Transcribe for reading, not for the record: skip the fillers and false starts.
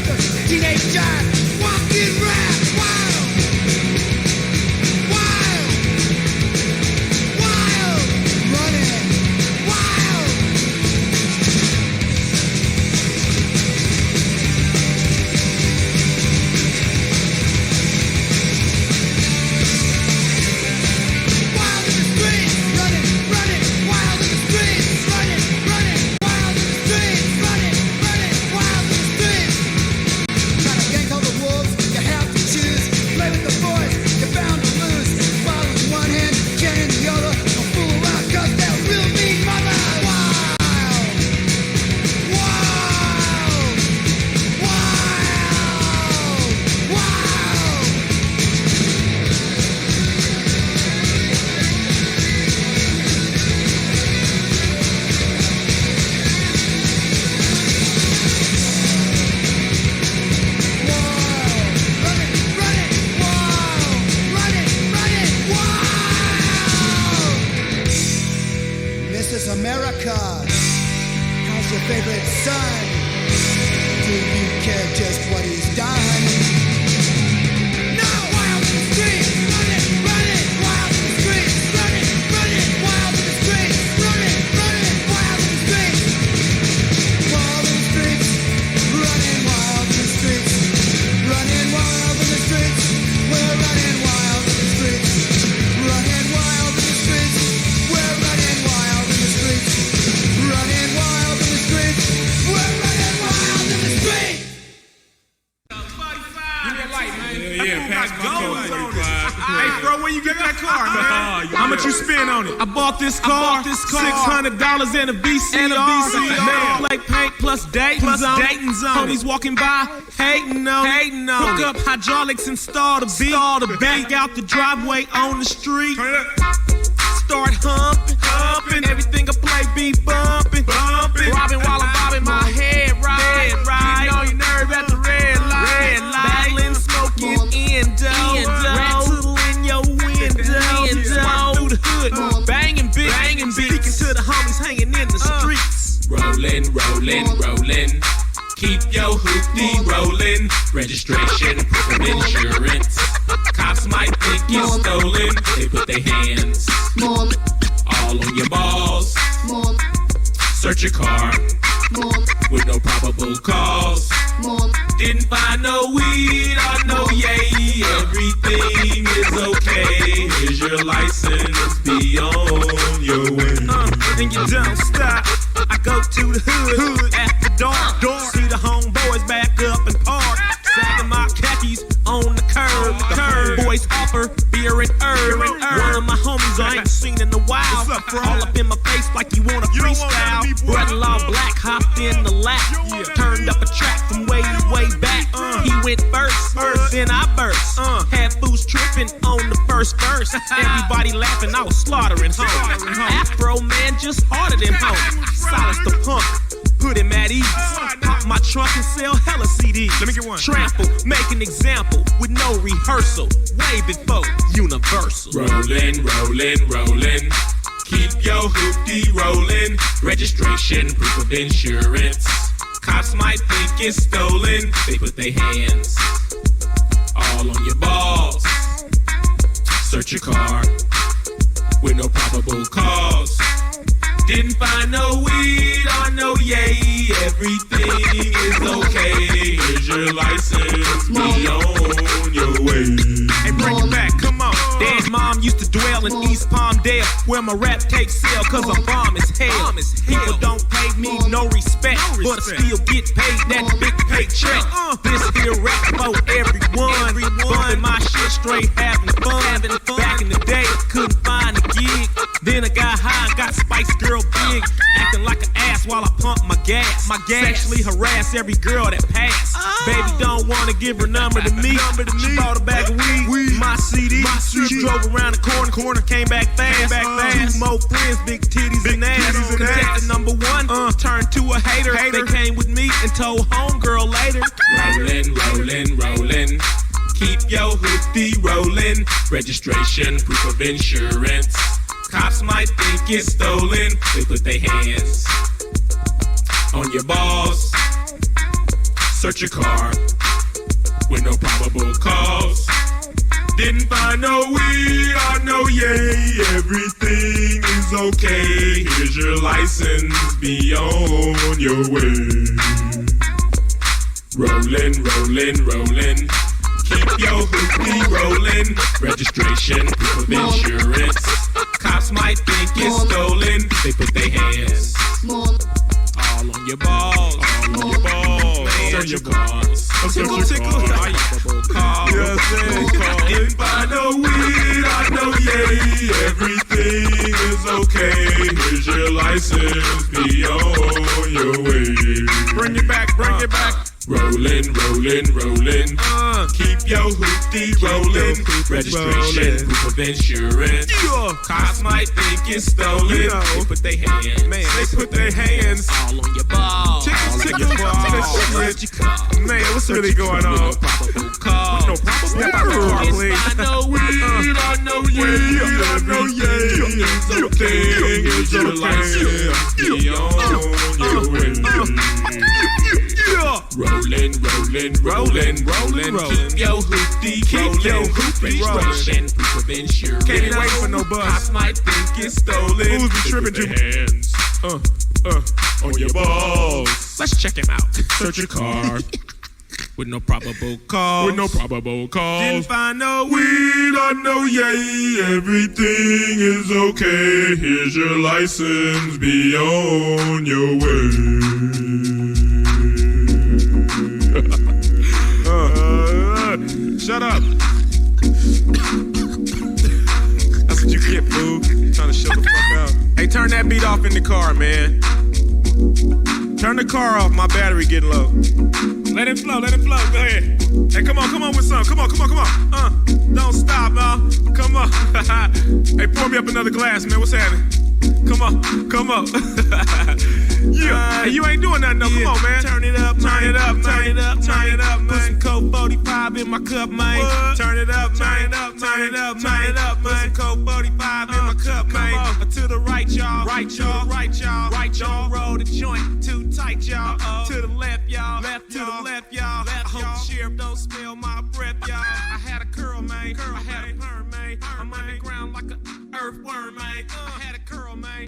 buster, teenage giant, walking rap, wild, wild, wild, running, wild. Wild in the streets, running, running, wild in the streets, running, running, wild in the streets, running, running, wild in the streets. Trying to gank all the wolves, you have to choose. Play with the boys, you're bound to lose. Ball in one hand, can in the other. Don't fool around, cause that will be mother. Wild, wild, wild, wild. Mrs. America, how's your favorite son? Do you care just what he's done? No! Wild in the streets, running, running, wild in the streets, running, running, wild in the streets, running, running, wild in the streets. Wild in the streets, running wild in the streets, running wild in the streets. We're running wild in the streets, running wild in the streets. We're running wild in the streets, running wild in the streets. We're running wild in the streets. Give me a light, man. Yeah, pass my code 45. Hey, bro, where you get that car, man? How much you spend on it? I bought this car, $600 and a VCR. Metal plate paint plus Dayton's on. Homies walking by, hating on. Hook up hydraulics, install the beat. Bank out the driveway on the street. Turn it up. Start humping. Everything I play be bumping. Robbing while I'm bobbing my head right. Getting on your nerve at the red light. Battling, smoking endo. Rat toodle in your window. Swerve through the hood, banging big. Speaking to the homies hanging in the streets. Rollin', rollin', rollin'. Keep your hoopty rollin'. Registration, proof of insurance. Cops might think it's stolen. They put their hands all on your balls. Search your car with no probable cause. Didn't find no weed or no yay. Everything is okay. Here's your license. Be on your way. And you don't stop. I go to the hood after dark. See the homeboys back up and park. Sagging my khakis on the curb. Boys offer beer and herb. One of my homies I ain't seen in a while. All up in my face like you want a freestyle. Brother-in-law black hopped in the lap. Turned up a track from way back. He went first, then I burst. Had fools tripping on the first verse. Everybody laughing, I was slaughtering home. Afro man just harder than home. Silence the punk, put him at ease. Pop my trunk and sell hella CDs. Let me get one. Trample, make an example with no rehearsal. Way before Universal. Rollin', rollin', rollin'. Keep your hoopty rollin'. Registration, proof of insurance. Cops might think it's stolen. They put their hands all on your balls. Search your car with no probable cause. Didn't find no weed or no yay. Everything is okay. Here's your license. Be on your way. Hey, bring it back, come on. Dad's mom used to dwell in East Palmdale, where my rap tapes sell, cause I'm bomb as hell. People don't pay me no respect, but I still get paid that big paycheck. This here rap for everyone. Bumping my shit straight, having fun. Back in the day, couldn't find a gig. Then I got high and got Spice Girl big. Acting like an ass while I pump my gas. Sexually harass every girl that pass. Baby don't wanna give her number to me. She bought a bag of weed, my CD. She drove around the corner, came back fast. Two more friends, big titties and ass. Contestant number one turned to a hater. They came with me and told homegirl later. Rollin', rollin', rollin'. Keep your hoopty rollin'. Registration, proof of insurance. Cops might think it's stolen. They put their hands on your balls. Search your car with no probable cause. Didn't find no weed or no yay. Everything is okay. Here's your license. Be on your way. Rollin', rollin', rollin'. Keep your hoopty rollin'. Registration, proof of insurance. Cops might think it's stolen. They put their hands all on your balls. All on your balls. Search your cars. Tickle, tickle. Didn't find no weed, I know yay. Everything is okay. Here's your license. Be on your way. Bring it back, bring it back. Rollin', rollin', rollin'. Keep your hoopty rollin'. Registration, proof of insurance. Cops might think it's stolen. They put their hands. Man, they put their hands all on your balls. Tickle, man, what's really going on? No probable cause. No problem. Step out the car, please. I know weed, I know yay. Everything is okay. Here's your license. Be on your way. Rollin', rollin', rollin', rollin', rollin'. Keep your hoopty rollin'. Registration, proof of insurance. Can't wait for no bus. Cops might think it's stolen. Who's be tripping Put their hands on your balls. Let's check him out. Search your car with no probable cause. With no probable cause. Didn't find no weed or no yay. Everything is okay. Here's your license. Be on your way. Shut up. That's what you get, fool. Trying to show the fuck out. Hey, turn that beat off in the car, man. Turn the car off. My battery getting low. Let it flow. Let it flow. Go ahead. Hey, come on with some. Come on. Don't stop, man. Come on. Hey, pour me up another glass, man. What's happening? Come on. Yeah, you ain't doing nothing, though. Come on, man. Turn it up, man. Put some Coke 45 in my cup, man. What? Turn it up, man. Put some Coke 45 in my cup, man. To the right, y'all. Right, y'all. Roll the joint too tight, y'all. To the left, y'all. To the left, y'all. I hope the sheriff don't smell my breath, y'all. I had a curl, man. I had a perm, man. I'm underground like an earthworm, man. I had a curl, man.